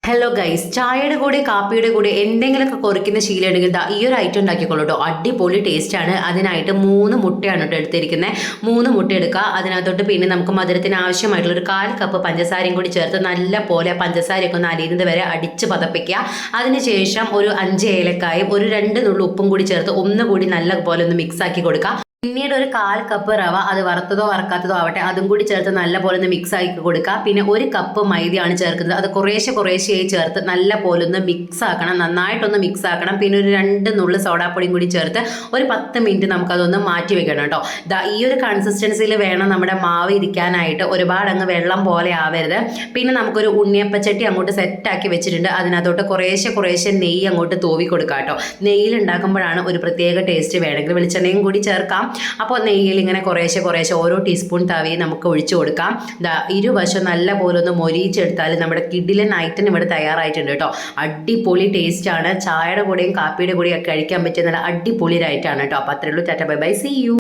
Hello guys, ചായയുടെ കൂടെ കാപ്പിയുടെ കൂടെ എന്തെങ്കിലുമൊക്കെ കുറയ്ക്കുന്ന ശീലമുണ്ടെങ്കിൽ ഈ ഒരു ഐറ്റം ഉണ്ടാക്കിക്കോളൂ കേട്ടോ. അടിപൊളി ടേസ്റ്റാണ്. അതിനായിട്ട് 3 മുട്ടയാണ് കേട്ടോ എടുത്തിരിക്കുന്നത്. 3 മുട്ട എടുക്കുക. അതിനകത്തോട്ട് പിന്നെ നമുക്ക് മധുരത്തിന് ആവശ്യമായിട്ടുള്ള ഒരു 1/4 കപ്പ് പഞ്ചസാരയും കൂടി ചേർത്ത് നല്ല പോലെ പഞ്ചസാരയൊക്കെ ഒന്ന് അലിയുന്നത് വരെ അടിച്ച് പതപ്പിക്കുക. അതിനുശേഷം ഒരു 5 ഏലക്കായും ഒരു 2 നുള്ളു ഉപ്പും കൂടി ചേർത്ത് ഒന്നുകൂടി നല്ല പോലെ ഒന്ന് മിക്സ് ആക്കി കൊടുക്കുക. പിന്നീട് ഒരു 1/4 കപ്പ് റവ, അത് വറുത്തതോ വറക്കാത്തതോ ആവട്ടെ, അതും കൂടി ചേർത്ത് നല്ല പോലെ ഒന്ന് മിക്സ് ആക്കി കൊടുക്കുക. പിന്നെ 1 കപ്പ് മൈദയാണ് ചേർക്കുന്നത്. അത് കുറേശ്ശെയായി ചേർത്ത് നല്ല പോലെ ഒന്ന് മിക്സ് ആക്കണം, നന്നായിട്ടൊന്ന് മിക്സ് ആക്കണം. പിന്നെ ഒരു 2 നുള്ളു സോഡാപ്പൊടിയും കൂടി ചേർത്ത് ഒരു 10 മിനിറ്റ് നമുക്കതൊന്ന് മാറ്റി വെക്കണം കേട്ടോ. ഈ ഒരു കൺസിസ്റ്റൻസിയിൽ വേണം നമ്മുടെ മാവ് ഇരിക്കാനായിട്ട്. ഒരുപാട് അങ്ങ് വെള്ളം പോലെ ആവരുത്. പിന്നെ നമുക്കൊരു ഉണ്ണിയപ്പച്ചട്ടി അങ്ങോട്ട് സെറ്റാക്കി വെച്ചിട്ടുണ്ട്. അതിനകത്തോട്ട് കുറേശ്ശെ നെയ്യ് അങ്ങോട്ട് തൂവി കൊടുക്കാം കേട്ടോ. നെയ്യിൽ ഉണ്ടാക്കുമ്പോഴാണ് ഒരു പ്രത്യേക ടേസ്റ്റ്. വേണമെങ്കിൽ വെളിച്ചെണ്ണയും കൂടി ചേർക്കാം. അപ്പോൾ നെയ്യിൽ ഇങ്ങനെ കുറേശ്ശെ ഓരോ ടീസ്പൂൺ തവി നമുക്ക് ഒഴിച്ചു കൊടുക്കാം. ഇരുവശം നല്ല പോലെ ഒന്ന് മൊരിയിച്ചെടുത്താൽ നമ്മുടെ കിഡിലൻ ഐറ്റം ഇവിടെ തയ്യാറായിട്ടുണ്ട് കേട്ടോ. അടിപൊളി ടേസ്റ്റാണ്. ചായയുടെ കൂടെയും കാപ്പിയുടെ കൂടെയും ഒക്കെ കഴിക്കാൻ പറ്റിയ നല്ല അടിപൊളി ഒരു ഐറ്റമാണ് കേട്ടോ. അപ്പോൾ അത്രയുള്ളൂ. Ta-ta bye bye, see U.